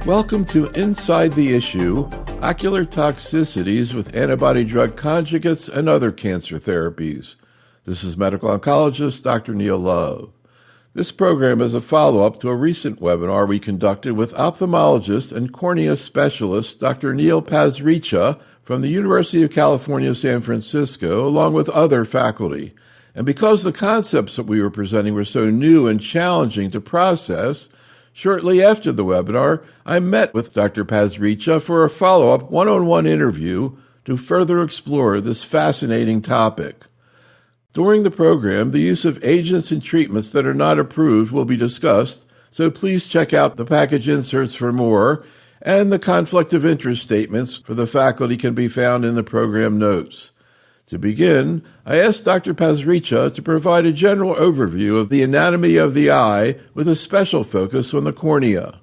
Welcome to Inside the Issue, Ocular Toxicities with Antibody-Drug Conjugates and Other Cancer Therapies. This is medical oncologist Dr. Neil Love. This program is a follow-up to a recent webinar we conducted with ophthalmologist and cornea specialist Dr. Neel Pasricha from the University of California, San Francisco, along with other faculty. And because the concepts that we were presenting were so new and challenging to process, shortly after the webinar, I met with Dr. Pasricha for a follow-up one-on-one interview to further explore this fascinating topic. During the program, the use of agents and treatments that are not approved will be discussed, so please check out the package inserts for more, and the conflict of interest statements for the faculty can be found in the program notes. To begin, I asked Dr. Pasricha to provide a general overview of the anatomy of the eye with a special focus on the cornea.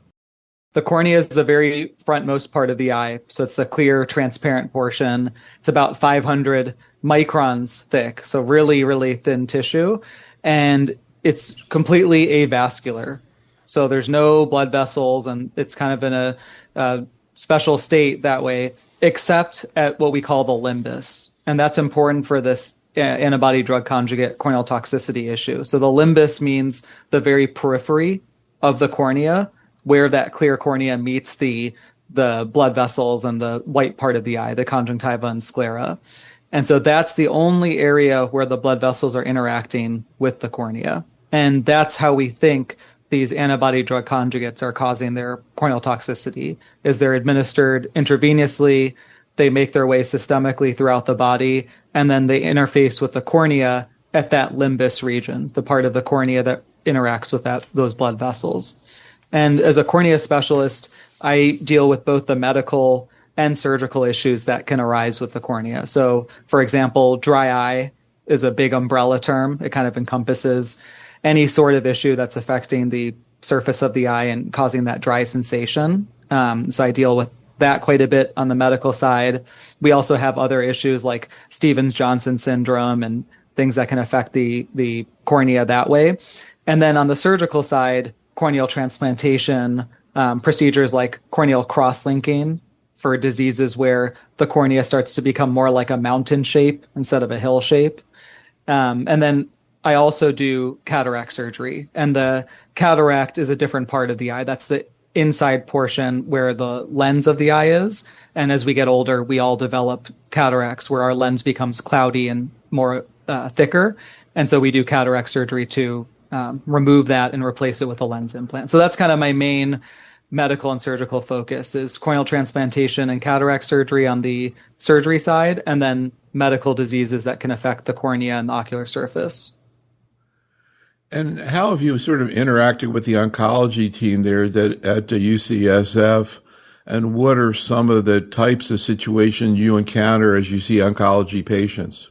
The cornea is the very frontmost part of the eye, so it's the clear, transparent portion. It's about 500 microns thick, so really, really thin tissue, and it's completely avascular. So there's no blood vessels, and it's kind of in a special state that way, except at what we call the limbus. And that's important for this antibody-drug conjugate corneal toxicity issue. So the limbus means the very periphery of the cornea, where that clear cornea meets the blood vessels and the white part of the eye, the conjunctiva and sclera. And so that's the only area where the blood vessels are interacting with the cornea. And that's how we think these antibody-drug conjugates are causing their corneal toxicity, is they're administered intravenously, they make their way systemically throughout the body, and then they interface with the cornea at that limbus region, the part of the cornea that interacts with those blood vessels. And as a cornea specialist, I deal with both the medical and surgical issues that can arise with the cornea. So, for example, dry eye is a big umbrella term. It kind of encompasses any sort of issue that's affecting the surface of the eye and causing that dry sensation. So I deal with that quite a bit on the medical side. We also have other issues like Stevens-Johnson syndrome and things that can affect the cornea that way. And then on the surgical side, corneal transplantation, procedures like corneal cross-linking for diseases where the cornea starts to become more like a mountain shape instead of a hill shape. And then I also do cataract surgery. And the cataract is a different part of the eye. That's the inside portion where the lens of the eye is. And as we get older, we all develop cataracts where our lens becomes cloudy and more thicker. And so we do cataract surgery to remove that and replace it with a lens implant. So that's kind of my main medical and surgical focus is corneal transplantation and cataract surgery on the surgery side, and then medical diseases that can affect the cornea and the ocular surface. And how have you sort of interacted with the oncology team there at the UCSF? And what are some of the types of situations you encounter as you see oncology patients?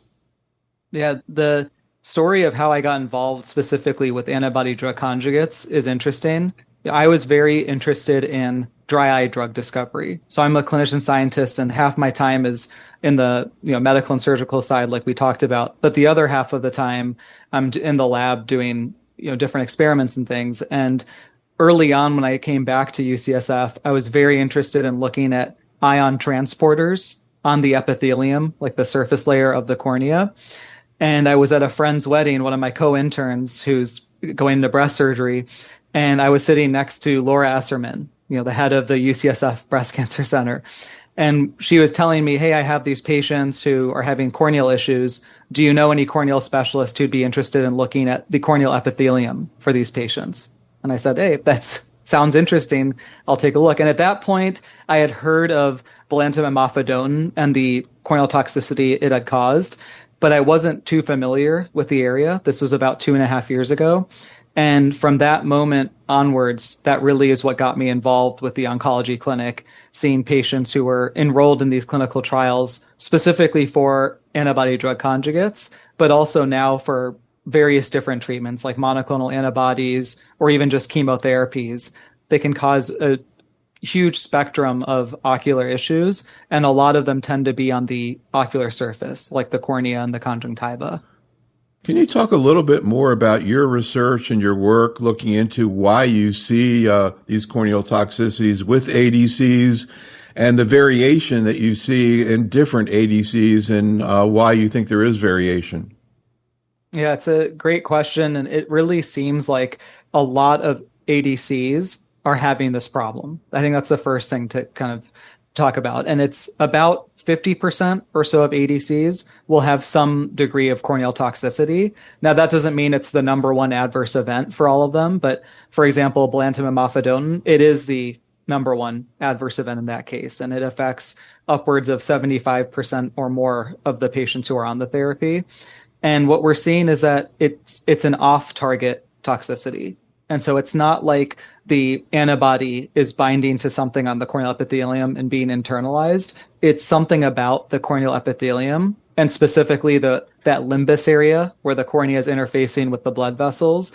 Yeah, the story of how I got involved specifically with antibody-drug conjugates is interesting. I was very interested in dry eye drug discovery. So I'm a clinician scientist, and half my time is in the medical and surgical side, like we talked about. But the other half of the time, I'm in the lab doing different experiments and things. And early on, when I came back to UCSF, I was very interested in looking at ion transporters on the epithelium, like the surface layer of the cornea. And I was at a friend's wedding, one of my co-interns who's going into breast surgery, and I was sitting next to Laura Esserman, the head of the UCSF Breast Cancer Center. And she was telling me, hey, I have these patients who are having corneal issues. Do you know any corneal specialists who'd be interested in looking at the corneal epithelium for these patients? And I said, hey, that sounds interesting. I'll take a look. And at that point, I had heard of belantamab mafodotin and the corneal toxicity it had caused, but I wasn't too familiar with the area. This was about 2.5 years ago. And from that moment onwards, that really is what got me involved with the oncology clinic, seeing patients who were enrolled in these clinical trials specifically for antibody-drug conjugates, but also now for various different treatments like monoclonal antibodies or even just chemotherapies. They can cause a huge spectrum of ocular issues, and a lot of them tend to be on the ocular surface, like the cornea and the conjunctiva. Can you talk a little bit more about your research and your work looking into why you see these corneal toxicities with ADCs and the variation that you see in different ADCs and why you think there is variation? Yeah, it's a great question. And it really seems like a lot of ADCs are having this problem. I think that's the first thing to kind of talk about. And it's about 50% or so of ADCs will have some degree of corneal toxicity. Now, that doesn't mean it's the number one adverse event for all of them. But for example, belantamab mafodotin, it is the number one adverse event in that case. And it affects upwards of 75% or more of the patients who are on the therapy. And what we're seeing is that it's an off-target toxicity. And so it's not like the antibody is binding to something on the corneal epithelium and being internalized. It's something about the corneal epithelium and specifically that limbus area where the cornea is interfacing with the blood vessels.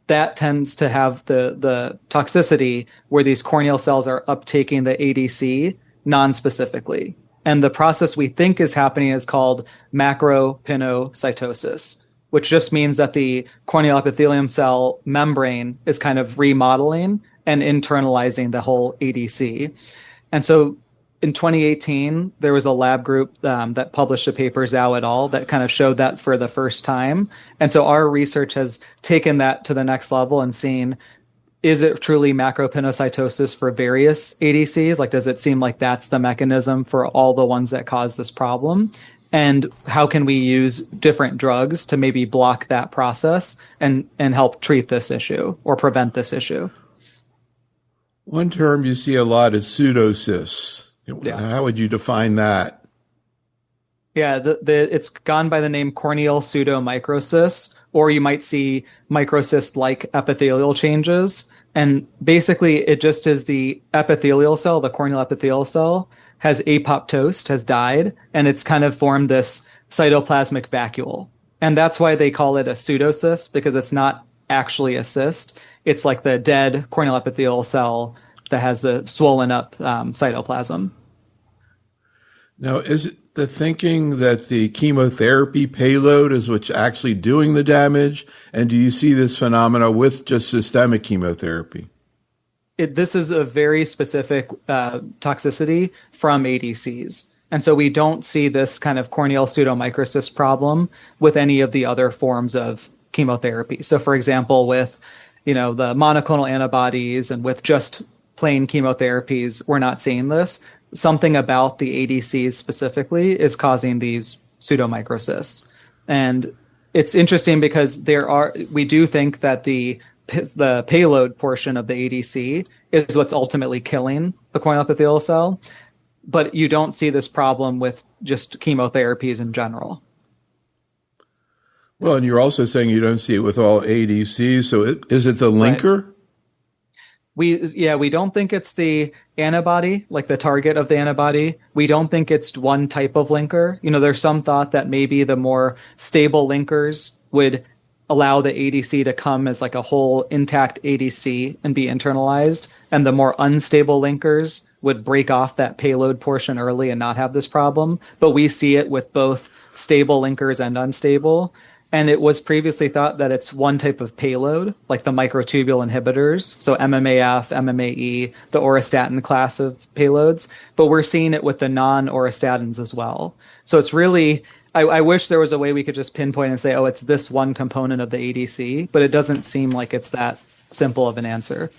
That tends to have the toxicity where these corneal cells are uptaking the ADC non-specifically. And the process we think is happening is called macropinocytosis, which just means that the corneal epithelium cell membrane is kind of remodeling and internalizing the whole ADC. And so in 2018, there was a lab group that published a paper, Zhao et al., that kind of showed that for the first time. And so our research has taken that to the next level and seen, is it truly macropinocytosis for various ADCs? Like, does it seem like that's the mechanism for all the ones that cause this problem? And how can we use different drugs to maybe block that process and help treat this issue or prevent this issue? One term you see a lot is pseudocysts. Yeah. How would you define that? Yeah, it's gone by the name corneal pseudomicrocysts, or you might see microcyst-like epithelial changes. And basically, it just is the epithelial cell, the corneal epithelial cell, has apoptosed, has died, and it's kind of formed this cytoplasmic vacuole. And that's why they call it a pseudocyst, because it's not actually a cyst. It's like the dead corneal epithelial cell that has the swollen up cytoplasm. Now, is it the thinking that the chemotherapy payload is what's actually doing the damage? And do you see this phenomena with just systemic chemotherapy? This is a very specific toxicity from ADCs. And so we don't see this kind of corneal pseudomicrocyst problem with any of the other forms of chemotherapy. So for example, with the monoclonal antibodies and with just plain chemotherapies, we're not seeing this. Something about the ADCs specifically is causing these pseudomicrocysts. And it's interesting because we do think that the payload portion of the ADC is what's ultimately killing the corneal epithelial cell, but you don't see this problem with just chemotherapies in general. Well, and you're also saying you don't see it with all ADCs. So is it the linker? Right. We don't think it's the antibody, like the target of the antibody. We don't think it's one type of linker. There's some thought that maybe the more stable linkers would allow the ADC to come as like a whole intact ADC and be internalized. And the more unstable linkers would break off that payload portion early and not have this problem. But we see it with both stable linkers and unstable. And it was previously thought that it's one type of payload, like the microtubule inhibitors, so MMAF, MMAE, the auristatin class of payloads. But we're seeing it with the non-auristatins as well. So it's really, I wish there was a way we could just pinpoint and say, oh, it's this one component of the ADC, but it doesn't seem like it's that simple of an answer.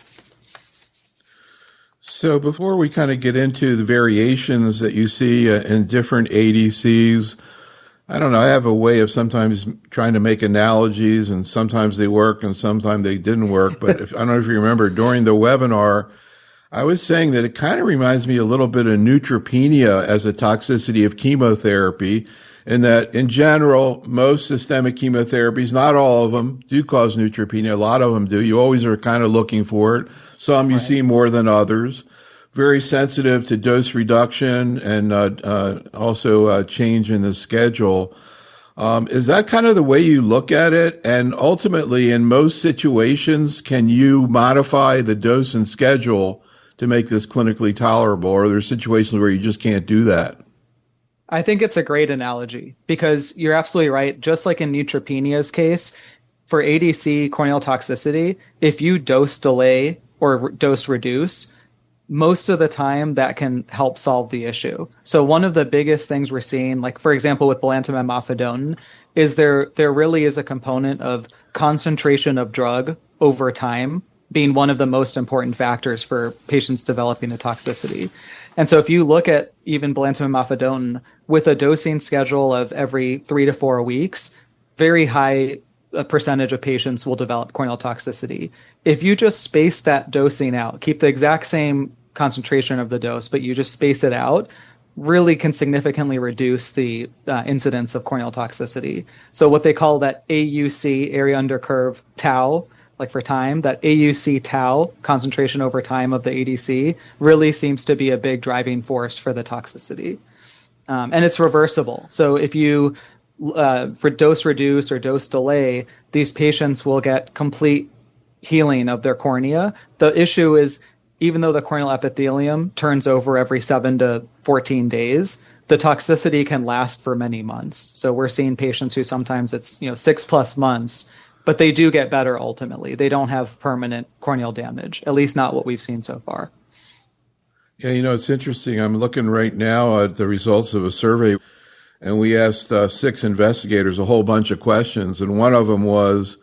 So before we kind of get into the variations that you see in different ADCs, I don't know, I have a way of sometimes trying to make analogies, and sometimes they work and sometimes they didn't work. But I don't know if you remember, during the webinar, I was saying that it kind of reminds me a little bit of neutropenia as a toxicity of chemotherapy, in that in general, most systemic chemotherapies, not all of them, do cause neutropenia. A lot of them do. You always are kind of looking for it. Some you see more than others. Very sensitive to dose reduction and also change in the schedule. Is that kind of the way you look at it? And ultimately, in most situations, can you modify the dose and schedule to make this clinically tolerable? Or are there situations where you just can't do that? I think it's a great analogy because you're absolutely right. Just like in neutropenia's case, for ADC corneal toxicity, if you dose delay or dose reduce, most of the time that can help solve the issue. So one of the biggest things we're seeing, like for example with belantamab mafodotin, is there really is a component of concentration of drug over time being one of the most important factors for patients developing the toxicity. And so if you look at even belantamab mafodotin with a dosing schedule of every 3 to 4 weeks, very high percentage of patients will develop corneal toxicity. If you just space that dosing out, keep the exact same concentration of the dose, but you just space it out, really can significantly reduce the incidence of corneal toxicity. So what they call that AUC, area under curve, tau, like for time, that AUC tau, concentration over time of the ADC, really seems to be a big driving force for the toxicity. And it's reversible. So if you for dose reduce or dose delay, these patients will get complete healing of their cornea. The issue is, even though the corneal epithelium turns over every 7 to 14 days, the toxicity can last for many months. So we're seeing patients who sometimes it's 6+ months, but they do get better ultimately. They don't have permanent corneal damage, at least not what we've seen so far. Yeah, it's interesting. I'm looking right now at the results of a survey, and we asked 6 investigators a whole bunch of questions, and one of them was,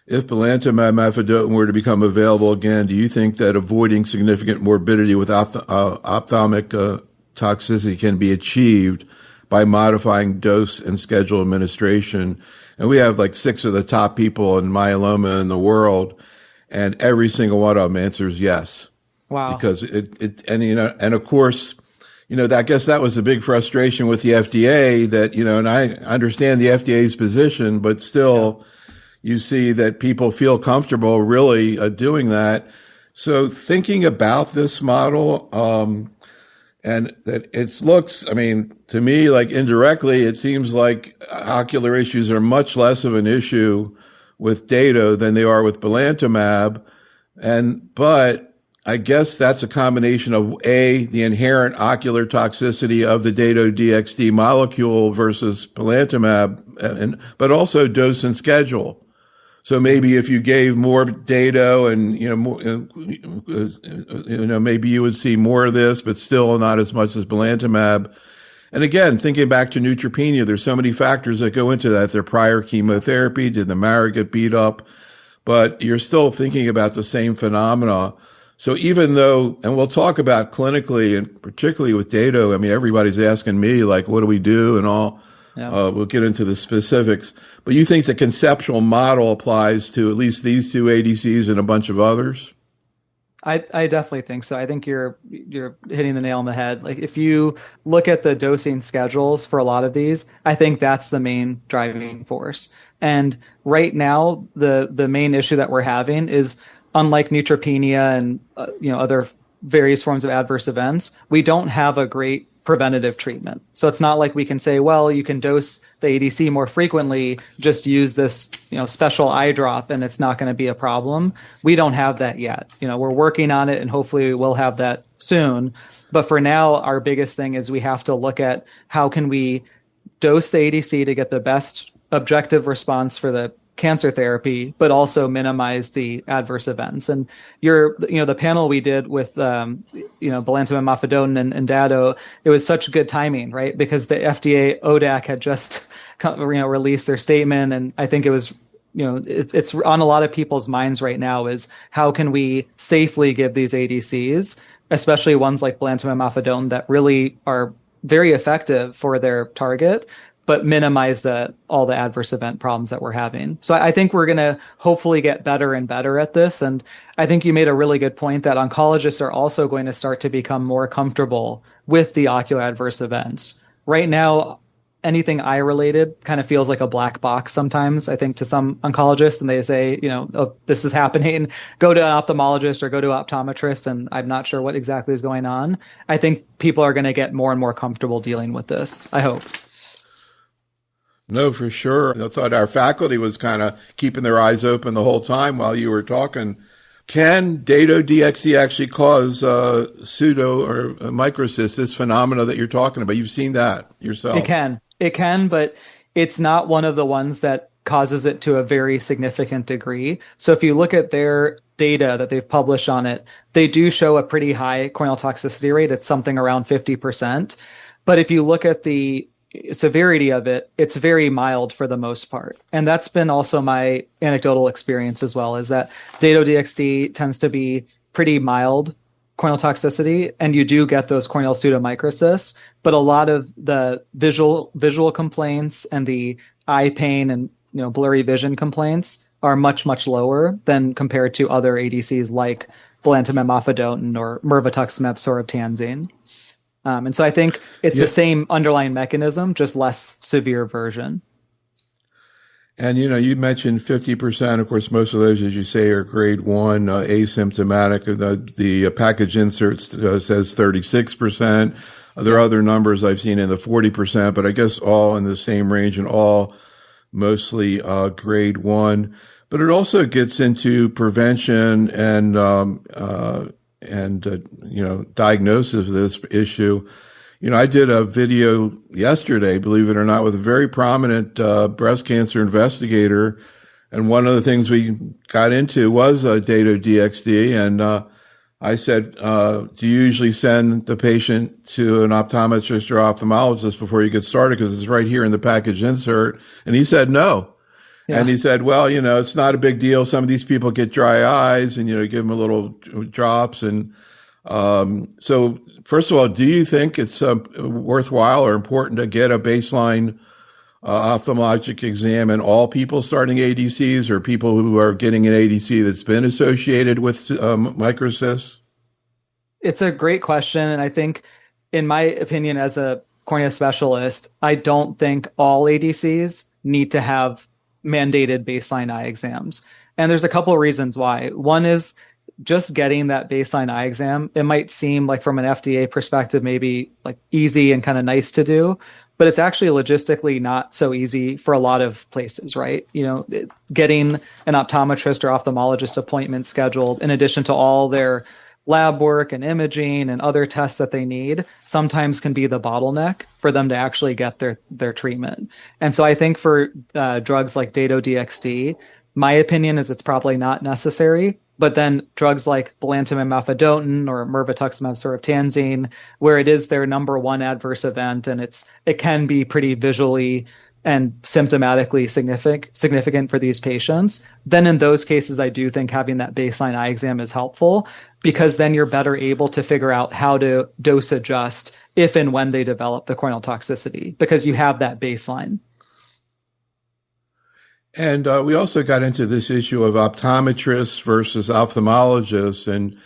if belantamab mafodotin were to become available again, do you think that avoiding significant morbidity with ophthalmic toxicity can be achieved by modifying dose and schedule administration? And we have like 6 of the top people in myeloma in the world, and every single one of them answers yes. Wow. Because and of course, I guess that was a big frustration with the FDA that, and I understand the FDA's position, but still, you see that people feel comfortable really doing that. So thinking about this model, and that it looks, to me, like indirectly, it seems like ocular issues are much less of an issue with Dato than they are with belantamab. But I guess that's a combination of the inherent ocular toxicity of the Dato-DXd molecule versus belantamab, but also dose and schedule. So maybe if you gave more Dato and, maybe you would see more of this, but still not as much as belantamab. And again, thinking back to neutropenia, there's so many factors that go into that. Their prior chemotherapy, did the marrow get beat up? But you're still thinking about the same phenomena. So even though, and we'll talk about clinically and particularly with Dato, everybody's asking me, like, what do we do and all? Yeah. We'll get into the specifics. But you think the conceptual model applies to at least these 2 ADCs and a bunch of others? I definitely think so. I think you're hitting the nail on the head. Like if you look at the dosing schedules for a lot of these, I think that's the main driving force. And right now, the main issue that we're having is, unlike neutropenia and other various forms of adverse events, we don't have a great preventative treatment. So it's not like we can say, well, you can dose the ADC more frequently, just use this, special eye drop and it's not going to be a problem. We don't have that yet. We're working on it and hopefully we'll have that soon. But for now, our biggest thing is we have to look at how can we dose the ADC to get the best objective response for the cancer therapy, but also minimize the adverse events. And the panel we did with, belantamab mafodotin and Dato, it was such good timing, right? Because the FDA ODAC had just, released their statement. And I think it was, it's on a lot of people's minds right now is how can we safely give these ADCs, especially ones like belantamab mafodotin that really are very effective for their target, but minimize all the adverse event problems that we're having. So I think we're going to hopefully get better and better at this. And I think you made a really good point that oncologists are also going to start to become more comfortable with the ocular adverse events. Right now, anything eye related kind of feels like a black box sometimes, I think, to some oncologists, and they say, oh, this is happening, go to an ophthalmologist or go to an optometrist, and I'm not sure what exactly is going on. I think people are going to get more and more comfortable dealing with this, I hope. No, for sure. I thought our faculty was kind of keeping their eyes open the whole time while you were talking. Can Dato-DXd actually cause pseudo or microcyst, this phenomena that you're talking about? You've seen that It yourself. can. It can, but it's not one of the ones that causes it to a very significant degree. So if you look at their data that they've published on it, they do show a pretty high corneal toxicity rate. It's something around 50%. But if you look at the severity of it, it's very mild for the most part. And that's been also my anecdotal experience as well, is that Dato-DXd tends to be pretty mild corneal toxicity, and you do get those corneal pseudomicrocysts, but a lot of the visual complaints and the eye pain and blurry vision complaints are much lower than compared to other ADCs like belantamab mafodotin or mirvetuximab soravtansine. And so I think it's the same underlying mechanism, just less severe version. And, you mentioned 50%. Of course, most of those, as you say, are grade 1, asymptomatic. The package insert says 36%. There are other numbers I've seen in the 40%, but I guess all in the same range and all mostly grade 1. But it also gets into prevention and diagnosis of this issue. I did a video yesterday, believe it or not, with a very prominent breast cancer investigator. And one of the things we got into was Dato-DXd. And I said, do you usually send the patient to an optometrist or ophthalmologist before you get started? Because it's right here in the package insert. And he said no. Yeah. And he said, well, it's not a big deal. Some of these people get dry eyes and, give them a little drops. And so first of all, do you think it's worthwhile or important to get a baseline ophthalmologic exam in all people starting ADCs or people who are getting an ADC that's been associated with microcysts? It's a great question. And I think, in my opinion, as a cornea specialist, I don't think all ADCs need to have mandated baseline eye exams. And there's a couple of reasons why. One is just getting that baseline eye exam. It might seem like, from an FDA perspective, maybe like easy and kind of nice to do, but it's actually logistically not so easy for a lot of places, right? Getting an optometrist or ophthalmologist appointment scheduled, in addition to all their lab work and imaging and other tests that they need, sometimes can be the bottleneck for them to actually get their treatment. And so I think for drugs like Dato-DXd, my opinion is it's probably not necessary. But then drugs like belantamab mafodotin or mirvetuximab soravtansine, where it is their number one adverse event, and it can be pretty visually and symptomatically significant for these patients, then in those cases, I do think having that baseline eye exam is helpful, because then you're better able to figure out how to dose adjust if and when they develop the corneal toxicity, because you have that baseline. And we also got into this issue of optometrists versus ophthalmologists, and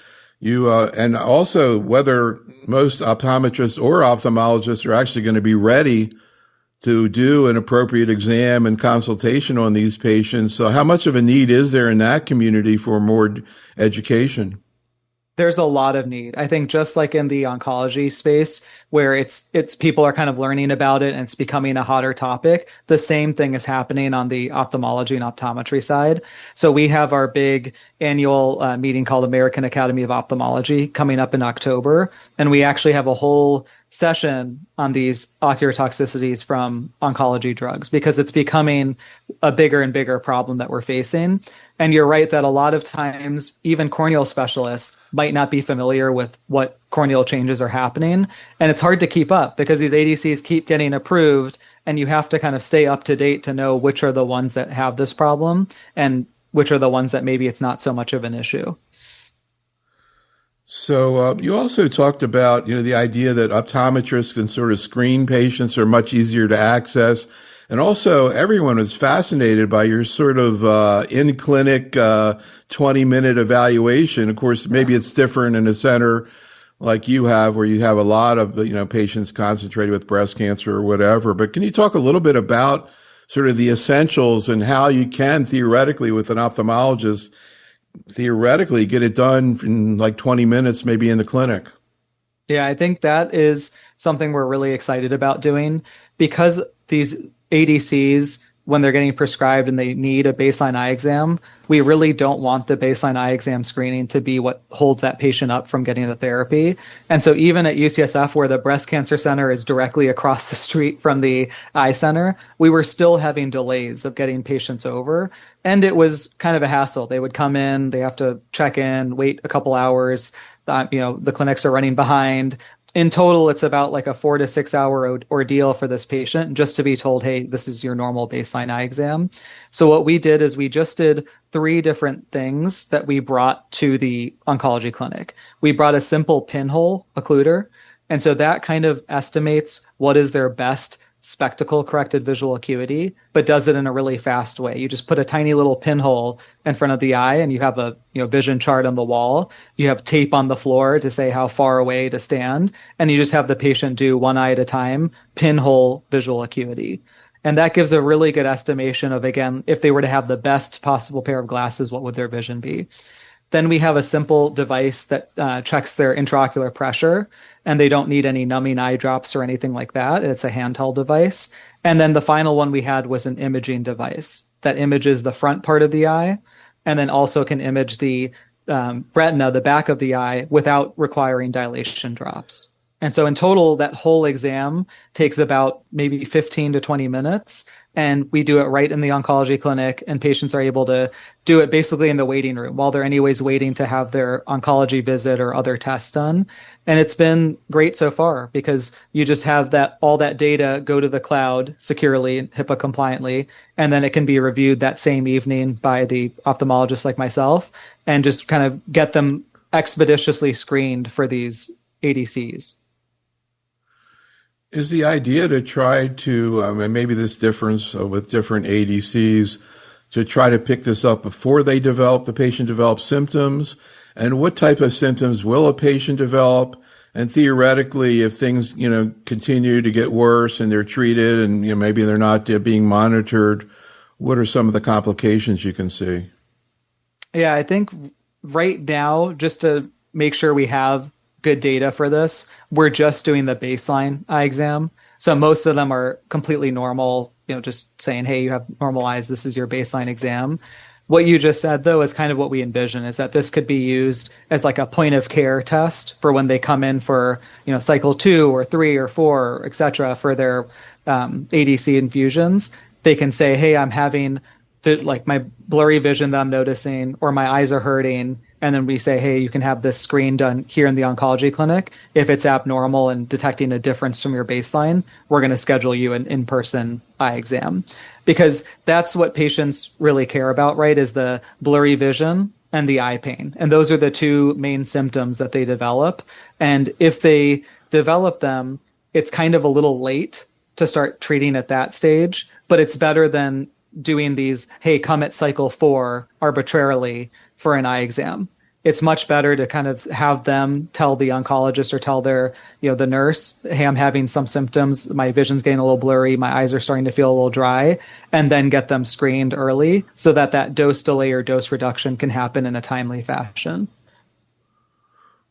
and also whether most optometrists or ophthalmologists are actually going to be ready to do an appropriate exam and consultation on these patients. So how much of a need is there in that community for more education? There's a lot of need. I think, just like in the oncology space, where it's people are kind of learning about it and it's becoming a hotter topic, the same thing is happening on the ophthalmology and optometry side. So we have our big annual meeting called American Academy of Ophthalmology coming up in October, and we actually have a whole session on these ocular toxicities from oncology drugs, because it's becoming a bigger and bigger problem that we're facing. And you're right that a lot of times, even corneal specialists might not be familiar with what corneal changes are happening. And it's hard to keep up, because these ADCs keep getting approved, and you have to kind of stay up to date to know which are the ones that have this problem and which are the ones that maybe it's not so much of an issue. So you also talked about, the idea that optometrists can sort of screen patients, are much easier to access. And also, everyone was fascinated by your sort of in-clinic 20-minute evaluation. Of course, maybe it's different in a center like you have, where you have a lot of patients concentrated with breast cancer or whatever. But can you talk a little bit about sort of the essentials and how you can theoretically, with an ophthalmologist, get it done in like 20 minutes, maybe in the clinic? Yeah, I think that is something we're really excited about doing, because these ADCs when they're getting prescribed and they need a baseline eye exam, we really don't want the baseline eye exam screening to be what holds that patient up from getting the therapy. And so even at UCSF, where the breast cancer center is directly across the street from the eye center, we were still having delays of getting patients over. And it was kind of a hassle. They would come in, they have to check in, wait a couple hours. The clinics are running behind. In total, it's about like a 4 to 6 hour ordeal for this patient just to be told, hey, this is your normal baseline eye exam. So what we did is we just did 3 different things that we brought to the oncology clinic. We brought a simple pinhole occluder. And so that kind of estimates what is their best spectacle corrected visual acuity, but does it in a really fast way. You just put a tiny little pinhole in front of the eye and you have a vision chart on the wall. You have tape on the floor to say how far away to stand. And you just have the patient do one eye at a time, pinhole visual acuity. And that gives a really good estimation of, again, if they were to have the best possible pair of glasses, what would their vision be? Then we have a simple device that checks their intraocular pressure, and they don't need any numbing eye drops or anything like that. It's a handheld device. And then the final one we had was an imaging device that images the front part of the eye and then also can image the retina, the back of the eye, without requiring dilation drops. And so in total, that whole exam takes about maybe 15 to 20 minutes. And we do it right in the oncology clinic, and patients are able to do it basically in the waiting room while they're anyways waiting to have their oncology visit or other tests done. And it's been great so far because you just have all that data go to the cloud securely, HIPAA compliantly, and then it can be reviewed that same evening by the ophthalmologist like myself and just kind of get them expeditiously screened for these ADCs. Is the idea to try to, and maybe this difference with different ADCs, to try to pick this up before the patient develops symptoms? And what type of symptoms will a patient develop? And theoretically, if things, continue to get worse and they're treated and, maybe they're not being monitored, what are some of the complications you can see? Yeah, I think right now, just to make sure we have good data for this, we're just doing the baseline eye exam. So most of them are completely normal, just saying, hey, you have normal eyes. This is your baseline exam. What you just said, though, is kind of what we envision, is that this could be used as like a point of care test for when they come in for, cycle 2 or 3 or 4, et cetera, for their ADC infusions. They can say, hey, I'm having my blurry vision that I'm noticing, or my eyes are hurting. And then we say, hey, you can have this screen done here in the oncology clinic. If it's abnormal and detecting a difference from your baseline, we're going to schedule you an in-person eye exam. Because that's what patients really care about, right, is the blurry vision and the eye pain. And those are the 2 main symptoms that they develop. And if they develop them, it's kind of a little late to start treating at that stage, but it's better than doing these, hey, come at cycle 4 arbitrarily for an eye exam. It's much better to kind of have them tell the oncologist or tell their, the nurse, hey, I'm having some symptoms. My vision's getting a little blurry. My eyes are starting to feel a little dry, and then get them screened early so that dose delay or dose reduction can happen in a timely fashion.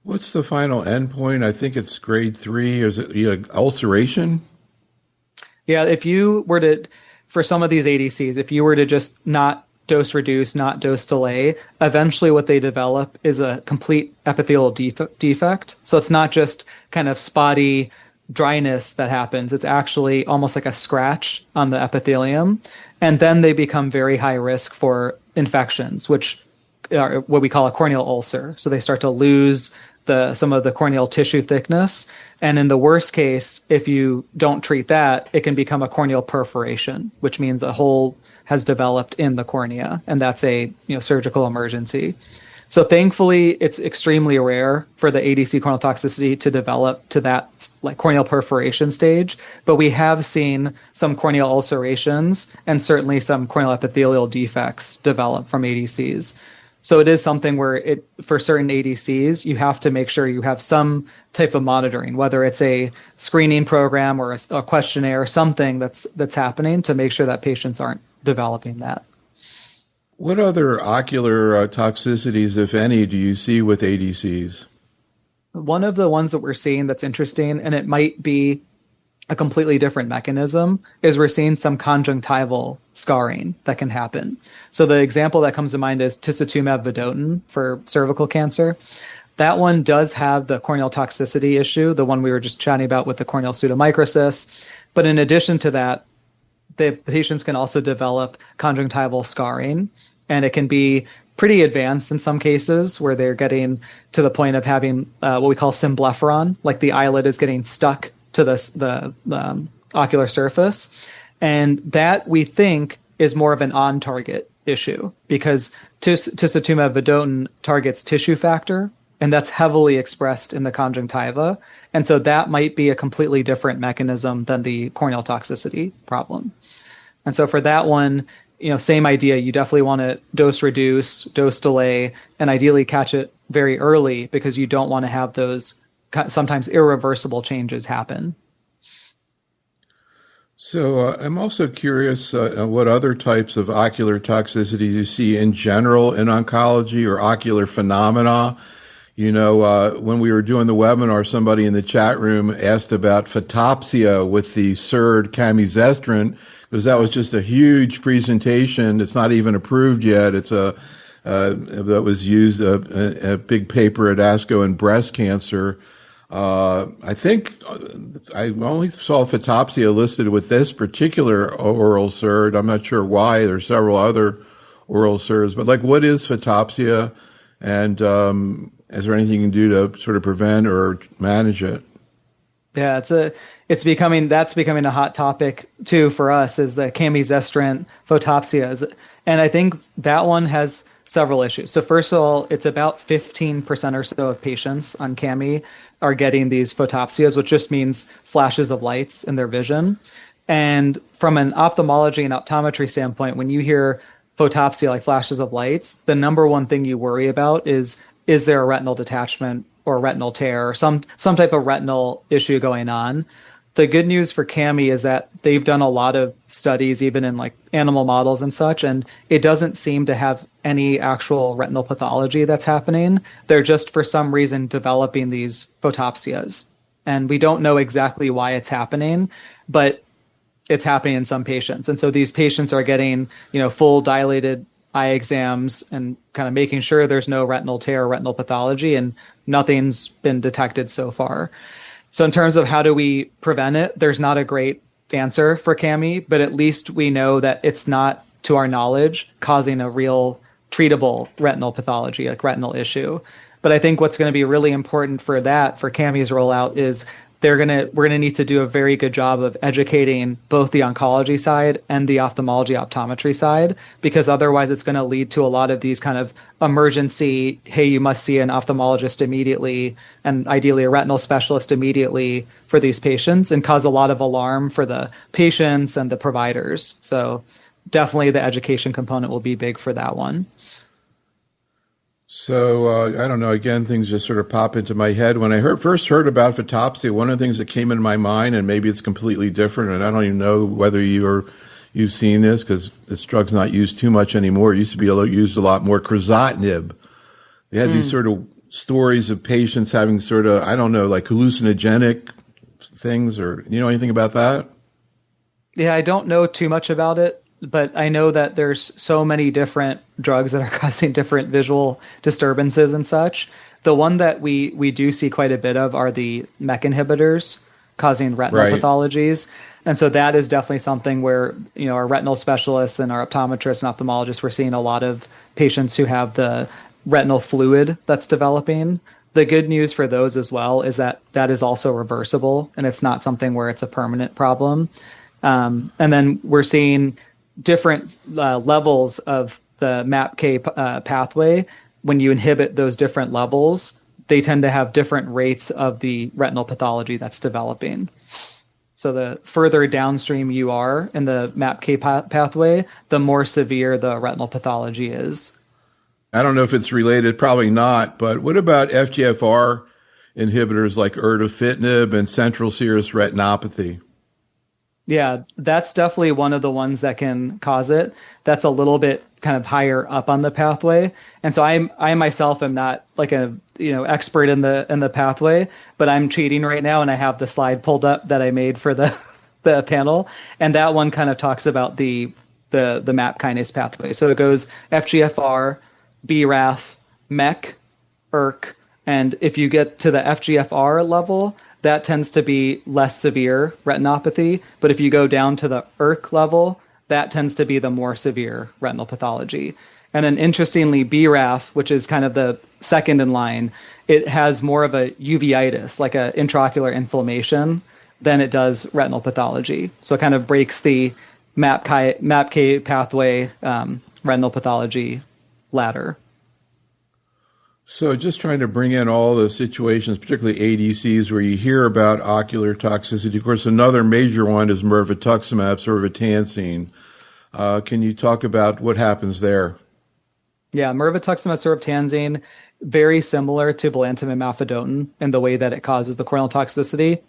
What's the final endpoint? I think it's grade 3. Is it ulceration? Yeah, if you were to, for some of these ADCs, if you were to just not dose reduce, not dose delay, eventually what they develop is a complete epithelial defect. So it's not just kind of spotty dryness that happens. It's actually almost like a scratch on the epithelium. And then they become very high risk for infections, which are what we call a corneal ulcer. So they start to lose some of the corneal tissue thickness. And in the worst case, if you don't treat that, it can become a corneal perforation, which means a hole has developed in the cornea, and that's a surgical emergency. So thankfully, it's extremely rare for the ADC corneal toxicity to develop to that like corneal perforation stage, but we have seen some corneal ulcerations and certainly some corneal epithelial defects develop from ADCs. So it is something where for certain ADCs, you have to make sure you have some type of monitoring, whether it's a screening program or a questionnaire or something that's happening to make sure that patients aren't developing that. What other ocular toxicities, if any, do you see with ADCs? One of the ones that we're seeing that's interesting, and it might be a completely different mechanism is we're seeing some conjunctival scarring that can happen. So the example that comes to mind is tisotumab vedotin for cervical cancer. That one does have the corneal toxicity issue, the one we were just chatting about with the corneal pseudomicrosis. But in addition to that, the patients can also develop conjunctival scarring, and it can be pretty advanced in some cases where they're getting to the point of having what we call symblepharon, like the eyelid is getting stuck to the ocular surface. And that we think is more of an on-target issue because tisotumab vedotin targets tissue factor, and that's heavily expressed in the conjunctiva. And so that might be a completely different mechanism than the corneal toxicity problem. And so for that one, same idea. You definitely want to dose reduce, dose delay, and ideally catch it very early because you don't want to have those sometimes irreversible changes happen. So I'm also curious what other types of ocular toxicities you see in general in oncology or ocular phenomena. When we were doing the webinar, somebody in the chat room asked about photopsia with the SERD camizestrant, because that was just a huge presentation. It's not even approved yet. It's that was used a big paper at ASCO in breast cancer. I think I only saw photopsia listed with this particular oral SERD. I'm not sure why. There's several other oral SERDs, but what is photopsia, and is there anything you can do to sort of prevent or manage it? Yeah, that's becoming a hot topic too for us, is the camizestrant photopsias. And I think that one has several issues. So first of all, it's about 15% or so of patients on cami are getting these photopsias, which just means flashes of lights in their vision. And from an ophthalmology and optometry standpoint, when you hear photopsia, like flashes of lights, the number one thing you worry about is there a retinal detachment or retinal tear or some type of retinal issue going on? The good news for cami is that they've done a lot of studies, even in animal models and such, and it doesn't seem to have any actual retinal pathology that's happening. They're just, for some reason, developing these photopsias. And we don't know exactly why it's happening, but it's happening in some patients. And so these patients are getting, full dilated eye exams and kind of making sure there's no retinal tear or retinal pathology, and nothing's been detected so far. So in terms of how do we prevent it, there's not a great answer for cami, but at least we know that it's not, to our knowledge, causing a real treatable retinal pathology, like retinal issue. But I think what's going to be really important for cami's rollout is we're going to need to do a very good job of educating both the oncology side and the ophthalmology optometry side, because otherwise it's going to lead to a lot of these kind of emergency, hey, you must see an ophthalmologist immediately and ideally a retinal specialist immediately for these patients, and cause a lot of alarm for the patients and the providers. So definitely the education component will be big for that one. So I don't know. Again, things just sort of pop into my head. When I first heard about photopsia, one of the things that came into my mind, and maybe it's completely different, and I don't even know whether you've seen this because this drug's not used too much anymore. It used to be used a lot more. Crizotinib. They had these sort of stories of patients having sort of, I don't know, like hallucinogenic things, or you know anything about that? Yeah, I don't know too much about it, but I know that there's so many different drugs that are causing different visual disturbances and such. The one that we do see quite a bit of are the MEK inhibitors causing retinal pathologies. And so that is definitely something where, our retinal specialists and our optometrists and ophthalmologists, we're seeing a lot of patients who have the retinal fluid that's developing. The good news for those as well is that is also reversible, and it's not something where it's a permanent problem. And then we're seeing different levels of the MAPK pathway. When you inhibit those different levels, they tend to have different rates of the retinal pathology that's developing. So the further downstream you are in the MAPK pathway, the more severe the retinal pathology is. I don't know if it's related, probably not, but what about FGFR inhibitors like erdafitinib and central serous retinopathy? Yeah, that's definitely one of the ones that can cause it. That's a little bit kind of higher up on the pathway. And so I myself am not like a, expert in the pathway, but I'm cheating right now and I have the slide pulled up that I made for the the panel. And that one kind of talks about the MAP kinase pathway. So it goes FGFR, BRAF, MEK, ERK, and if you get to the FGFR level, that tends to be less severe retinopathy. But if you go down to the ERK level, that tends to be the more severe retinal pathology. And then interestingly, BRAF, which is kind of the second in line, it has more of a uveitis, like an intraocular inflammation, than it does retinal pathology. So it kind of breaks the MAPK pathway retinal pathology ladder. So just trying to bring in all the situations, particularly ADCs, where you hear about ocular toxicity. Of course, another major one is mirvetuximab, soravtansine. Can you talk about what happens there? Yeah, mirvetuximab soravtansine, very similar to belantamab mafodotin in the way that it causes the corneal toxicity.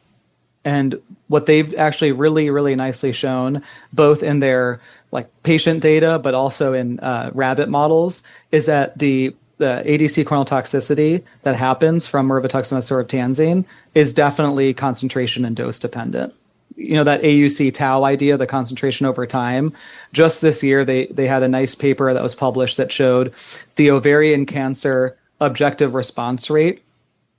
And what they've actually really, really nicely shown, both in their like patient data, but also in rabbit models, is that the ADC corneal toxicity that happens from mirvetuximab soravtansine is definitely concentration and dose dependent. That AUC tau idea, the concentration over time. Just this year, they had a nice paper that was published that showed the ovarian cancer objective response rate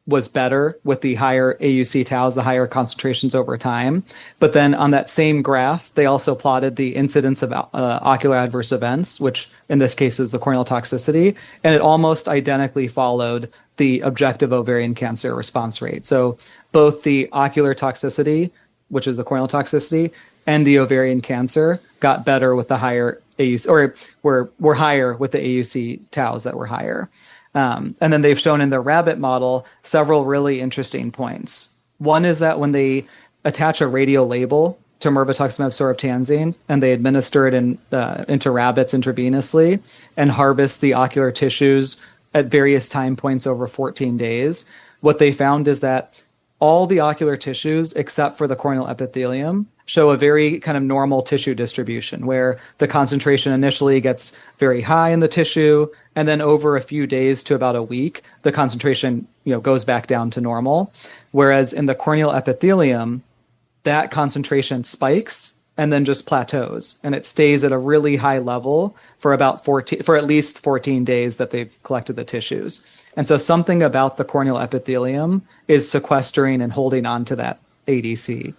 was better with the higher AUC taus, the higher concentrations over time. But then on that same graph, they also plotted the incidence of ocular adverse events, which in this case is the corneal toxicity, and it almost identically followed the objective ovarian cancer response rate. So both the ocular toxicity, which is the corneal toxicity, and the ovarian cancer got better with the higher AUC, or were higher with the AUC taus that were higher. And then they've shown in their rabbit model several really interesting points. One is that when they attach a radio label to mirvetuximab soravtansine and they administer it into rabbits intravenously and harvest the ocular tissues at various time points over 14 days, what they found is that all the ocular tissues, except for the corneal epithelium, show a very kind of normal tissue distribution where the concentration initially gets very high in the tissue, and then over a few days to about a week, the concentration goes back down to normal. Whereas in the corneal epithelium, that concentration spikes and then just plateaus, and it stays at a really high level for at least 14 days that they've collected the tissues. And so something about the corneal epithelium is sequestering and holding on to that ADC.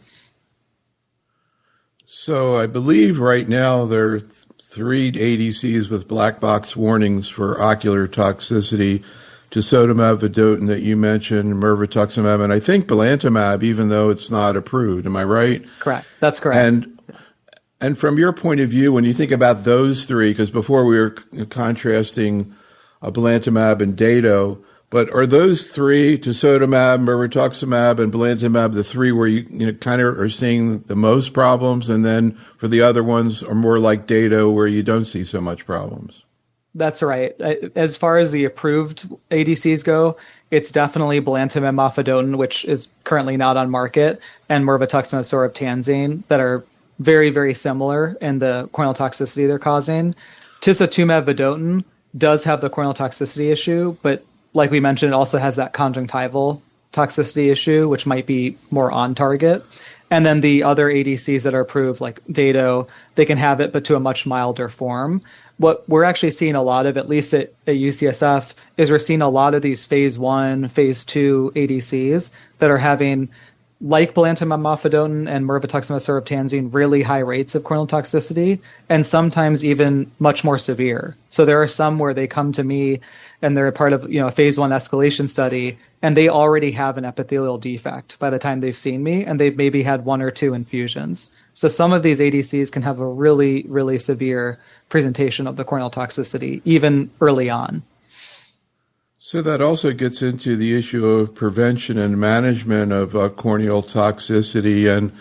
So I believe right now there are three ADCs with black box warnings for ocular toxicity: tisotumab vedotin that you mentioned, mirvetuximab, and I think belantamab, even though it's not approved. Am I right? Correct. That's correct. And from your point of view, when you think about those three, because before we were contrasting belantamab and Dato, but are those three, tisotumab, mirvetuximab, and belantamab, the three where you kind of are seeing the most problems, and then for the other ones are more like Dato where you don't see so much problems? That's right. As far as the approved ADCs go, it's definitely belantamab mafodotin, which is currently not on market, and mirvetuximab soravtansine that are very, very similar in the corneal toxicity they're causing. Tisotumab vedotin does have the corneal toxicity issue, but like we mentioned, it also has that conjunctival toxicity issue, which might be more on target. And then the other ADCs that are approved, like Dato, they can have it, but to a much milder form. What we're actually seeing a lot of, at least at UCSF, is we're seeing a lot of these phase 1, phase 2 ADCs that are having, like belantamab mafodotin and mirvetuximab soravtansine, really high rates of corneal toxicity, and sometimes even much more severe. So there are some where they come to me and they're a part of a phase 1 escalation study, and they already have an epithelial defect by the time they've seen me, and they've maybe had 1 or 2 infusions. So some of these ADCs can have a really, really severe presentation of the corneal toxicity, even early on. So that also gets into the issue of prevention and management of corneal toxicity. And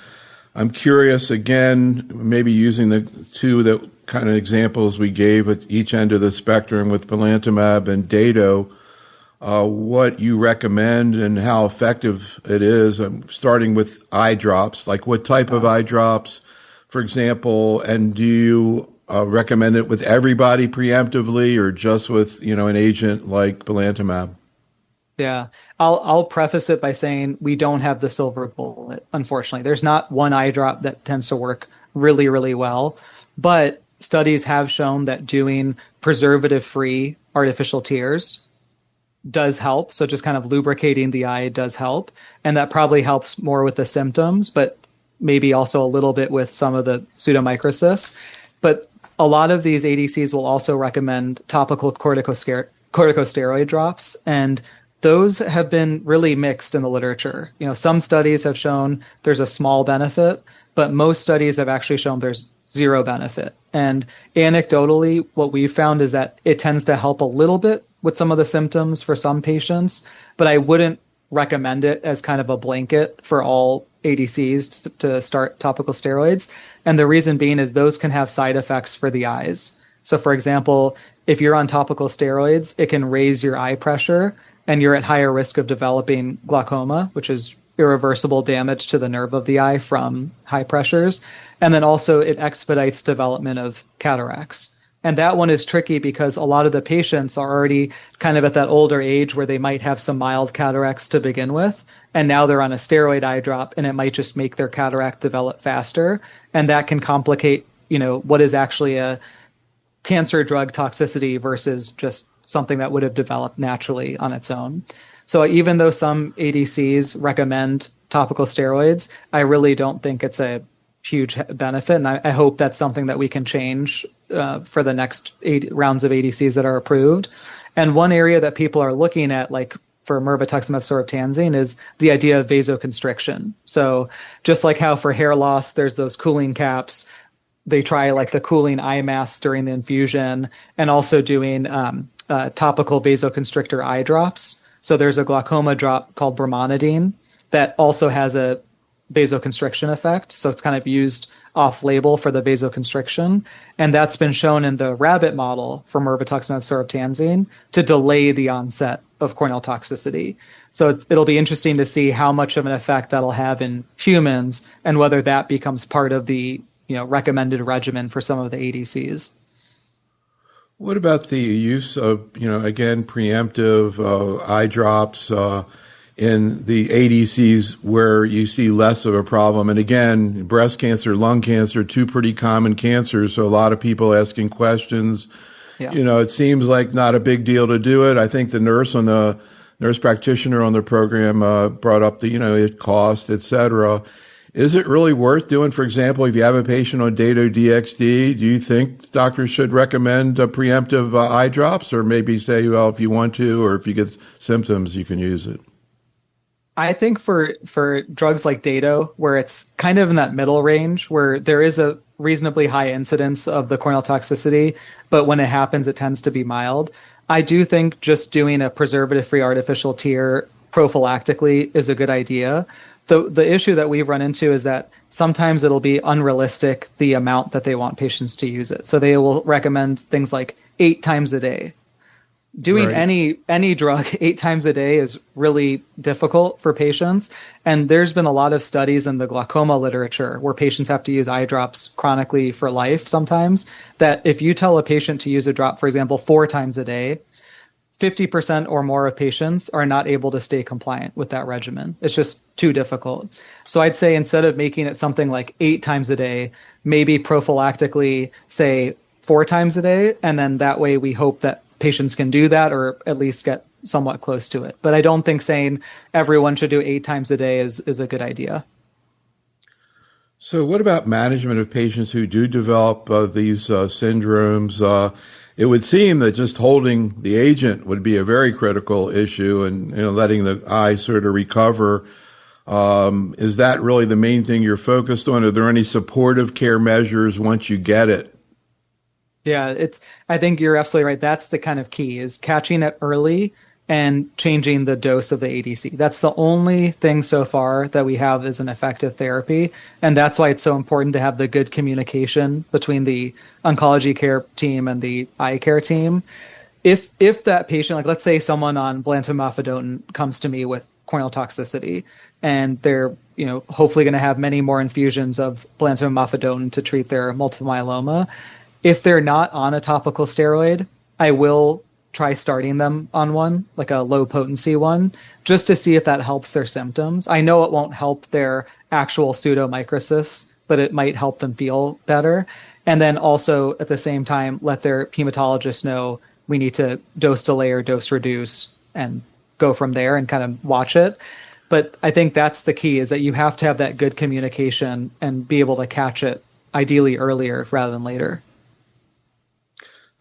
I'm curious, again, maybe using the two that kind of examples we gave at each end of the spectrum with belantamab and Dato, what you recommend and how effective it is. I'm starting with eye drops, like what type of eye drops, for example, and do you recommend it with everybody preemptively or just with, an agent like belantamab? Yeah, I'll preface it by saying we don't have the silver bullet, unfortunately. There's not one eye drop that tends to work really, really well, but studies have shown that doing preservative-free artificial tears does help. So just kind of lubricating the eye does help, and that probably helps more with the symptoms, but maybe also a little bit with some of the pseudomicrocysts. But a lot of these ADCs will also recommend topical corticosteroid drops, and those have been really mixed in the literature. Some studies have shown there's a small benefit, but most studies have actually shown there's zero benefit. And anecdotally, what we've found is that it tends to help a little bit with some of the symptoms for some patients, but I wouldn't recommend it as kind of a blanket for all ADCs to start topical steroids. And the reason being is those can have side effects for the eyes. So for example, if you're on topical steroids, it can raise your eye pressure and you're at higher risk of developing glaucoma, which is irreversible damage to the nerve of the eye from high pressures. And then also it expedites development of cataracts. And that one is tricky because a lot of the patients are already kind of at that older age where they might have some mild cataracts to begin with. And now they're on a steroid eye drop and it might just make their cataract develop faster. And that can complicate, what is actually a cancer drug toxicity versus just something that would have developed naturally on its own. So even though some ADCs recommend topical steroids, I really don't think it's a huge benefit. And I hope that's something that we can change for the next 8 rounds of ADCs that are approved. And one area that people are looking at, like for mirvetuximab soravtansine, is the idea of vasoconstriction. So just like how for hair loss, there's those cooling caps, they try like the cooling eye mask during the infusion and also doing topical vasoconstrictor eye drops. So there's a glaucoma drop called brimonidine that also has a vasoconstriction effect. So it's kind of used off-label for the vasoconstriction. And that's been shown in the rabbit model for mirvetuximab soravtansine to delay the onset of corneal toxicity. So it'll be interesting to see how much of an effect that'll have in humans and whether that becomes part of the recommended regimen for some of the ADCs. What about the use of, again, preemptive eye drops in the ADCs where you see less of a problem? And again, breast cancer, lung cancer, 2 pretty common cancers. So a lot of people asking questions. Yeah. It seems like not a big deal to do it. I think the nurse practitioner on the program brought up the, cost, et cetera. Is it really worth doing? For example, if you have a patient on Dato-DXd, do you think doctors should recommend preemptive eye drops, or maybe say, well, if you want to, or if you get symptoms, you can use it? I think for drugs like Dato, where it's kind of in that middle range, where there is a reasonably high incidence of the corneal toxicity, but when it happens, it tends to be mild. I do think just doing a preservative-free artificial tear prophylactically is a good idea. The issue that we've run into is that sometimes it'll be unrealistic, the amount that they want patients to use it. So they will recommend things like 8 times a day. Doing Right. any drug 8 times a day is really difficult for patients. And there's been a lot of studies in the glaucoma literature where patients have to use eye drops chronically for life sometimes, that if you tell a patient to use a drop, for example, 4 times a day, 50% or more of patients are not able to stay compliant with that regimen. It's just too difficult. So I'd say instead of making it something like 8 times a day, maybe prophylactically say 4 times a day. And then that way we hope that patients can do that or at least get somewhat close to it. But I don't think saying everyone should do 8 times a day is a good idea. So what about management of patients who do develop these syndromes? It would seem that just holding the agent would be a very critical issue, and letting the eye sort of recover. Is that really the main thing you're focused on? Are there any supportive care measures once you get it? Yeah, I think you're absolutely right. That's the kind of key, is catching it early and changing the dose of the ADC. That's the only thing so far that we have as an effective therapy. And that's why it's so important to have the good communication between the oncology care team and the eye care team. If that patient, let's say someone on belantamab mafodotin comes to me with corneal toxicity and they're hopefully going to have many more infusions of belantamab mafodotin to treat their multiple myeloma. If they're not on a topical steroid, I will try starting them on one, like a low potency one, just to see if that helps their symptoms. I know it won't help their actual pseudomicrosis, but it might help them feel better. And then also at the same time, let their hematologist know we need to dose delay or dose reduce and go from there and kind of watch it. But I think that's the key, is that you have to have that good communication and be able to catch it ideally earlier rather than later.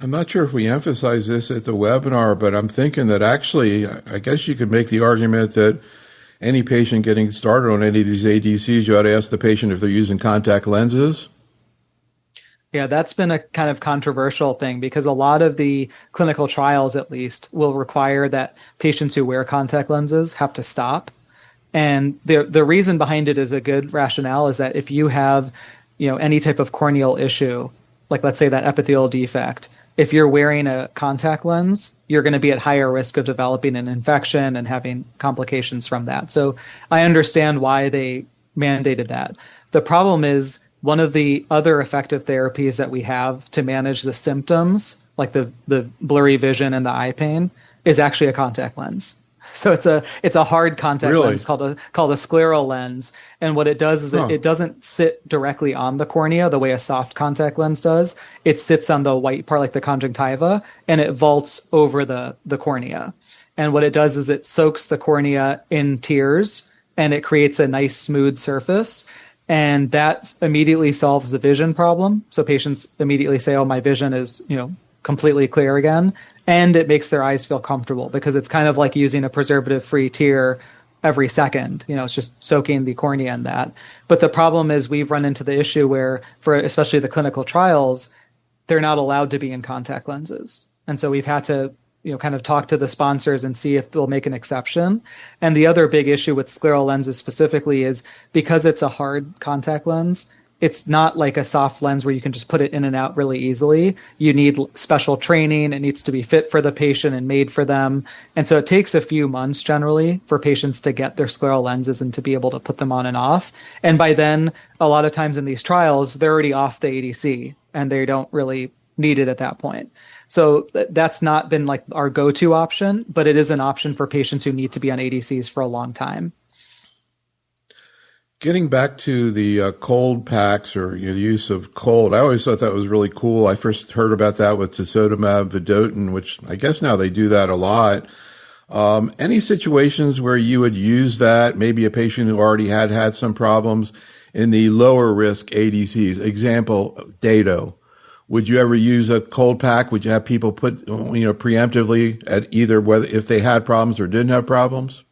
I'm not sure if we emphasize this at the webinar, but I'm thinking that actually, I guess you could make the argument that any patient getting started on any of these ADCs, you ought to ask the patient if they're using contact lenses. Yeah, that's been a kind of controversial thing, because a lot of the clinical trials, at least, will require that patients who wear contact lenses have to stop. And the reason behind it is a good rationale, is that if you have, any type of corneal issue, like let's say that epithelial defect, if you're wearing a contact lens, you're going to be at higher risk of developing an infection and having complications from that. So I understand why they mandated that. The problem is, one of the other effective therapies that we have to manage the symptoms, like the blurry vision and the eye pain, is actually a contact lens. So it's a hard contact lens called a scleral lens. And what it does is it doesn't sit directly on the cornea the way a soft contact lens does. It sits on the white part, like the conjunctiva, and it vaults over the cornea. And what it does is it soaks the cornea in tears, and it creates a nice smooth surface. And that immediately solves the vision problem. So patients immediately say, oh, my vision is, completely clear again. And it makes their eyes feel comfortable, because it's kind of like using a preservative-free tear every second. It's just soaking the cornea in that. But the problem is, we've run into the issue where, for especially the clinical trials, they're not allowed to be in contact lenses. And so we've had to kind of talk to the sponsors and see if they'll make an exception. And the other big issue with scleral lenses specifically is, because it's a hard contact lens, it's not like a soft lens where you can just put it in and out really easily. You need special training. It needs to be fit for the patient and made for them. And so it takes a few months generally for patients to get their scleral lenses and to be able to put them on and off. And by then, a lot of times in these trials, they're already off the ADC and they don't really need it at that point. So that's not been like our go-to option, but it is an option for patients who need to be on ADCs for a long time. Getting back to the cold packs, or the use of cold, I always thought that was really cool. I first heard about that with tisotumab vedotin, which I guess now they do that a lot. Any situations where you would use that, maybe a patient who already had some problems in the lower risk ADCs, example, Dato. Would you ever use a cold pack? Would you have people put, preemptively at either whether if they had problems or didn't have problems?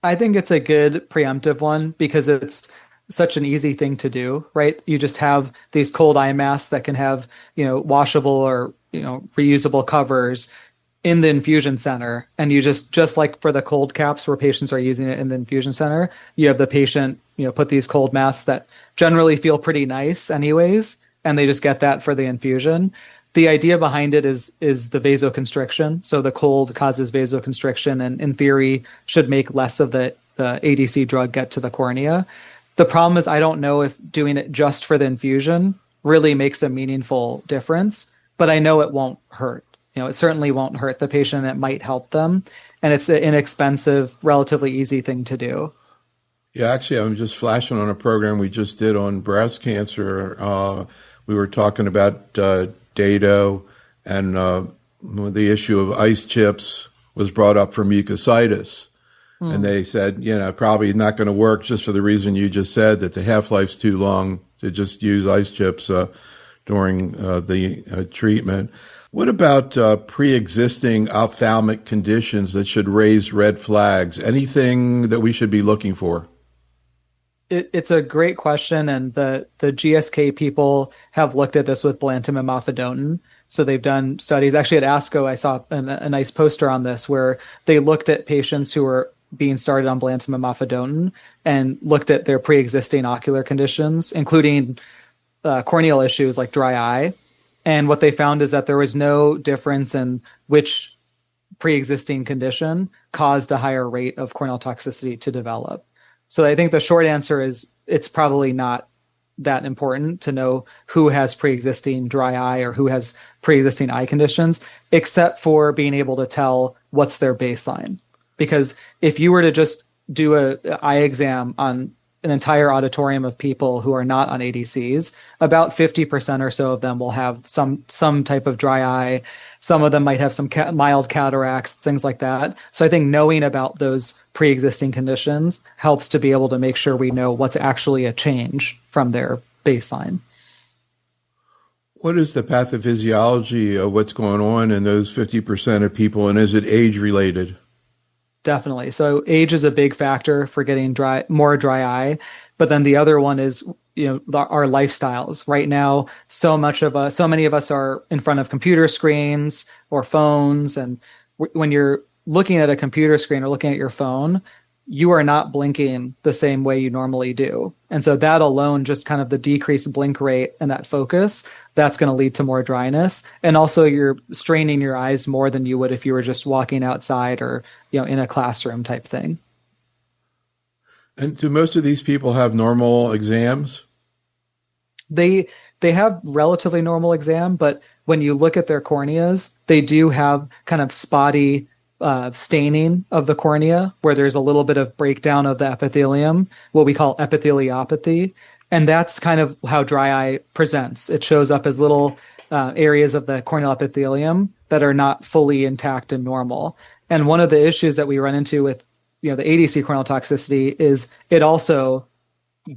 I think it's a good preemptive one, because it's such an easy thing to do, right? You just have these cold eye masks that can have, washable or, reusable covers in the infusion center. And you just like for the cold caps where patients are using it in the infusion center, you have the patient, put these cold masks that generally feel pretty nice anyways, and they just get that for the infusion. The idea behind it is the vasoconstriction. So the cold causes vasoconstriction, and in theory should make less of the ADC drug get to the cornea. The problem is, I don't know if doing it just for the infusion really makes a meaningful difference, but I know it won't hurt. It certainly won't hurt the patient. It might help them. And it's an inexpensive, relatively easy thing to do. Yeah, actually, I'm just flashing on a program we just did on breast cancer. We were talking about Dato, and the issue of ice chips was brought up for mucositis. And they said, probably not going to work, just for the reason you just said, that the half-life's too long to just use ice chips during the treatment. What about pre-existing ophthalmic conditions that should raise red flags? Anything that we should be looking for? It's a great question, and the GSK people have looked at this with belantamab mafodotin. So they've done studies. Actually, at ASCO, I saw a nice poster on this where they looked at patients who were being started on belantamab mafodotin and looked at their pre-existing ocular conditions, including corneal issues like dry eye. And what they found is that there was no difference in which pre-existing condition caused a higher rate of corneal toxicity to develop. So I think the short answer is it's probably not that important to know who has pre-existing dry eye or who has pre-existing eye conditions, except for being able to tell what's their baseline. Because if you were to just do a eye exam on an entire auditorium of people who are not on ADCs, about 50% or so of them will have some type of dry eye. Some of them might have some mild cataracts, things like that. So I think knowing about those pre-existing conditions helps to be able to make sure we know what's actually a change from their baseline. What is the pathophysiology of what's going on in those 50% of people, and is it age related? Definitely. So age is a big factor for getting more dry eye. But then the other one is, our lifestyles. Right now, so many of us are in front of computer screens or phones. And when you're looking at a computer screen or looking at your phone, you are not blinking the same way you normally do. And so that alone, just kind of the decreased blink rate and that focus, that's going to lead to more dryness. And also you're straining your eyes more than you would if you were just walking outside or, in a classroom type thing. And do most of these people have normal exams? They have relatively normal exam, but when you look at their corneas, they do have kind of spotty staining of the cornea, where there's a little bit of breakdown of the epithelium, what we call epitheliopathy. And that's kind of how dry eye presents. It shows up as little areas of the corneal epithelium that are not fully intact and normal. And one of the issues that we run into with the ADC corneal toxicity is it also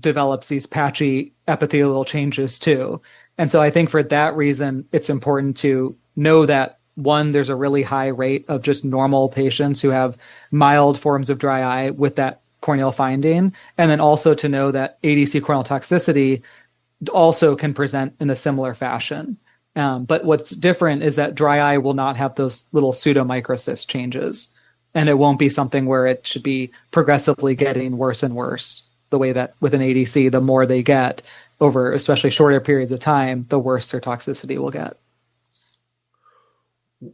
develops these patchy epithelial changes too. And so I think for that reason, it's important to know that one, there's a really high rate of just normal patients who have mild forms of dry eye with that corneal finding. And then also to know that ADC corneal toxicity also can present in a similar fashion. But what's different is that dry eye will not have those little pseudomicrocyst changes. And it won't be something where it should be progressively getting worse and worse. The way that with an ADC, the more they get over especially shorter periods of time, the worse their toxicity will get.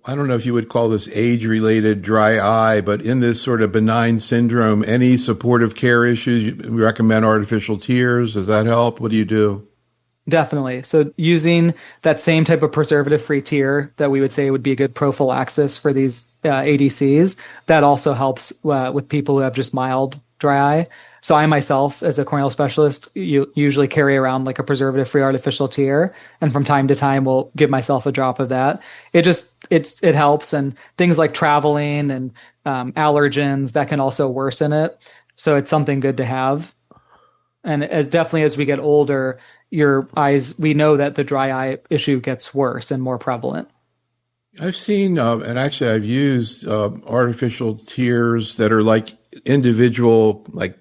I don't know if you would call this age-related dry eye, but in this sort of benign syndrome, any supportive care issues, you recommend artificial tears? Does that help? What do you do? Definitely. So using that same type of preservative-free tear that we would say would be a good prophylaxis for these ADCs, that also helps with people who have just mild dry eye. So I myself, as a corneal specialist, usually carry around like a preservative-free artificial tear, and from time to time will give myself a drop of that. It helps, and things like traveling and allergens that can also worsen it. So it's something good to have. And as we get older, your eyes, we know that the dry eye issue gets worse and more prevalent. I've seen, and actually I've used artificial tears that are like individual, like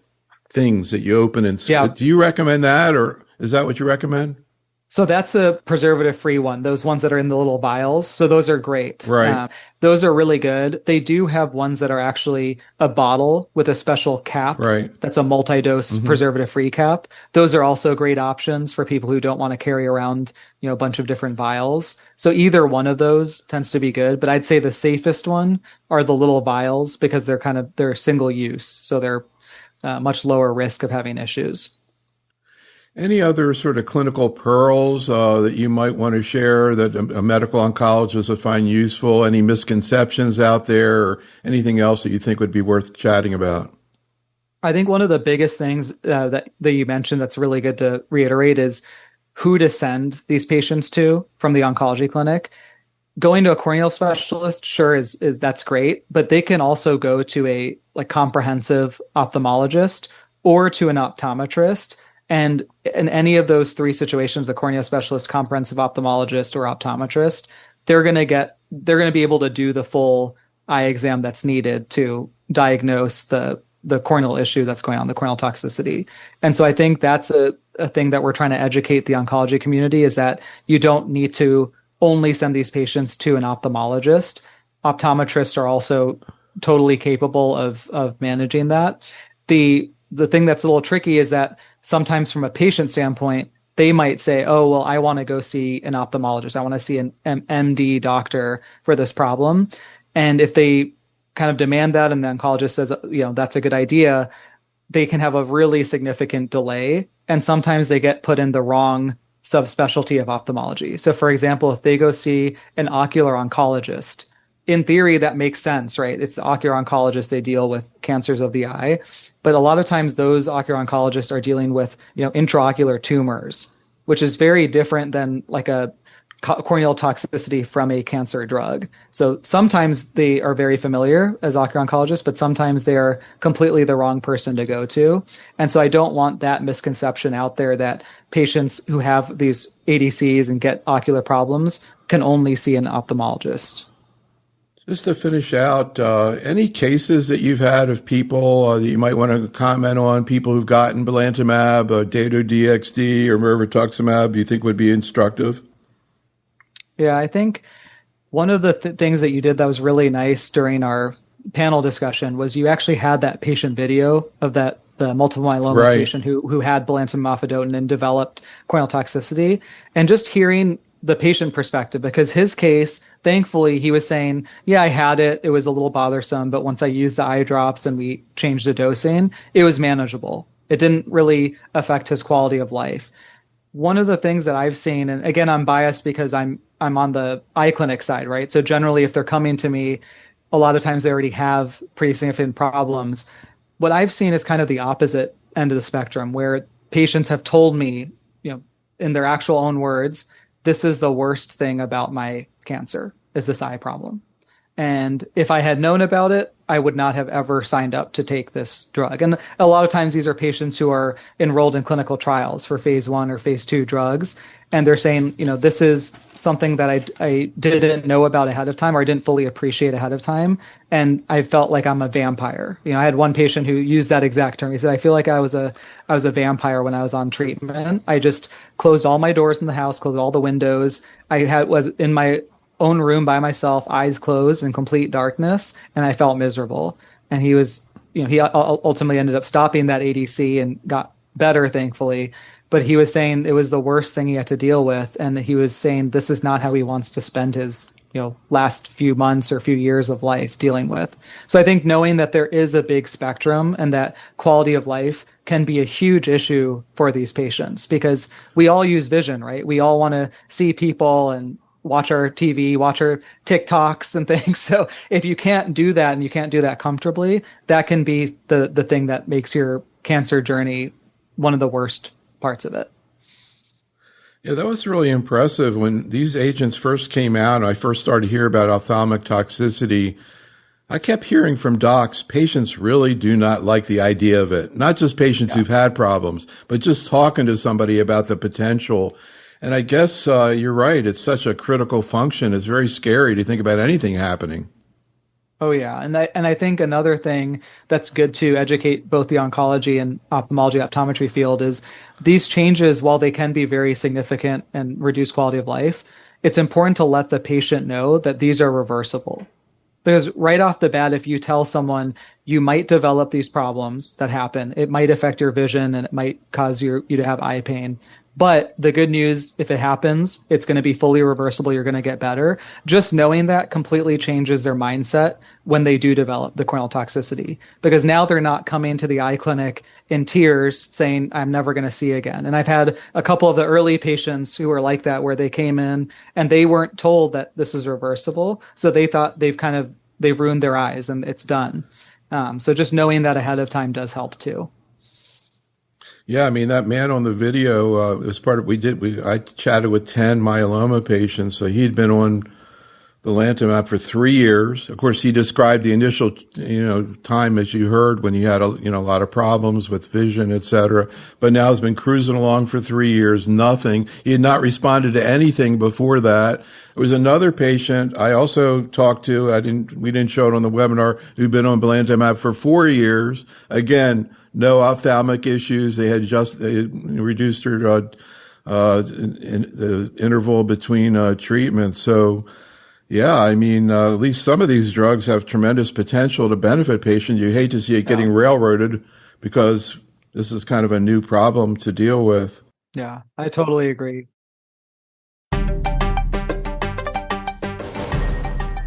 things that you open and yeah. Do you recommend that, or is that what you recommend? So that's a preservative-free one, those ones that are in the little vials. So those are great. Right. Those are really good. They do have ones that are actually a bottle with a special cap. Right. That's a multi-dose preservative-free cap. Those are also great options for people who don't want to carry around, a bunch of different vials. So either one of those tends to be good, but I'd say the safest one are the little vials because they're single use. So they're much lower risk of having issues. Any other sort of clinical pearls that you might want to share that a medical oncologist would find useful? Any misconceptions out there, or anything else that you think would be worth chatting about? I think one of the biggest things that you mentioned that's really good to reiterate is who to send these patients to from the oncology clinic. Going to a corneal specialist, sure, is that's great, but they can also go to a comprehensive ophthalmologist or to an optometrist. And in any of those three situations, the corneal specialist, comprehensive ophthalmologist, or optometrist, they're going to be able to do the full eye exam that's needed to diagnose the corneal issue that's going on, the corneal toxicity. And so I think that's a thing that we're trying to educate the oncology community, is that you don't need to only send these patients to an ophthalmologist. Optometrists are also totally capable of managing that. The thing that's a little tricky is that sometimes from a patient standpoint, they might say, oh, well, I want to go see an ophthalmologist. I want to see an MD doctor for this problem. And if they kind of demand that and the oncologist says, that's a good idea, they can have a really significant delay, and sometimes they get put in the wrong subspecialty of ophthalmology. So, for example, if they go see an ocular oncologist, in theory, that makes sense, right? It's the ocular oncologist, they deal with cancers of the eye. But a lot of times those ocular oncologists are dealing with, intraocular tumors, which is very different than like a corneal toxicity from a cancer drug. So sometimes they are very familiar as ocular oncologists, but sometimes they are completely the wrong person to go to. And so I don't want that misconception out there that patients who have these ADCs and get ocular problems can only see an ophthalmologist. Just to finish out, any cases that you've had of people that you might want to comment on, people who've gotten belantamab, Dato-DXd, or mirvetuximab, you think would be instructive? Yeah, I think one of the things that you did that was really nice during our panel discussion was you actually had that patient video of the multiple myeloma patient who had belantamab mafodotin and developed corneal toxicity, and just hearing the patient perspective, because his case, thankfully, he was saying, yeah, I had it. It was a little bothersome, but once I used the eye drops and we changed the dosing, it was manageable. It didn't really affect his quality of life. One of the things that I've seen, and again, I'm biased because I'm on the eye clinic side, right? So generally, if they're coming to me, a lot of times they already have pretty significant problems. What I've seen is kind of the opposite end of the spectrum, where patients have told me, in their actual own words, this is the worst thing about my cancer, is this eye problem. And if I had known about it, I would not have ever signed up to take this drug. And a lot of times these are patients who are enrolled in clinical trials for phase 1 or phase 2 drugs. And they're saying, this is something that I didn't know about ahead of time, or I didn't fully appreciate ahead of time. And I felt like I'm a vampire. I had one patient who used that exact term. He said, I feel like I was a vampire when I was on treatment. I just closed all my doors in the house, closed all the windows. Was in my own room by myself, eyes closed in complete darkness, and I felt miserable. And he was, he ultimately ended up stopping that ADC and got better, thankfully. But he was saying it was the worst thing he had to deal with. And he was saying this is not how he wants to spend his, last few months or few years of life dealing with. So I think knowing that there is a big spectrum and that quality of life can be a huge issue for these patients, because we all use vision, right? We all want to see people and watch our TV, watch our TikToks and things. So if you can't do that and you can't do that comfortably, that can be the thing that makes your cancer journey one of the worst parts of it. Yeah, that was really impressive. When these agents first came out and I first started to hear about ophthalmic toxicity, I kept hearing from docs, patients really do not like the idea of it. Not just patients who've had problems, but just talking to somebody about the potential. And I guess you're right. It's such a critical function. It's very scary to think about anything happening. Oh, yeah. And I think another thing that's good to educate both the oncology and ophthalmology optometry field is these changes, while they can be very significant and reduce quality of life, it's important to let the patient know that these are reversible. Because right off the bat, if you tell someone you might develop these problems that happen, it might affect your vision and it might cause you to have eye pain. But the good news, if it happens, it's going to be fully reversible. You're going to get better. Just knowing that completely changes their mindset when they do develop the corneal toxicity, because now they're not coming to the eye clinic in tears saying, I'm never going to see again. And I've had a couple of the early patients who were like that, where they came in and they weren't told that this is reversible. So they thought they've ruined their eyes and it's done. So just knowing that ahead of time does help too. Yeah, I mean, that man on the video, as part of, I chatted with 10 myeloma patients. So he'd been on belantamab for 3 years. Of course, he described the initial, time, as you heard, when he had a lot of problems with vision, et cetera. But now has been cruising along for 3 years, nothing. He had not responded to anything before that. There was another patient I also talked to. We didn't show it on the webinar, who'd been on belantamab for 4 years. Again, no ophthalmic issues. They reduced her the interval between treatments. So, yeah, I mean, at least some of these drugs have tremendous potential to benefit patients. You hate to see it getting railroaded, because this is kind of a new problem to deal with. Yeah, I totally agree.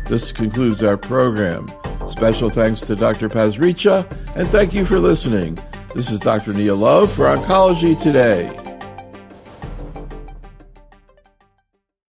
This concludes our program. Special thanks to Dr. Pasricha, and thank you for listening. This is Dr. Neel Love for Oncology Today.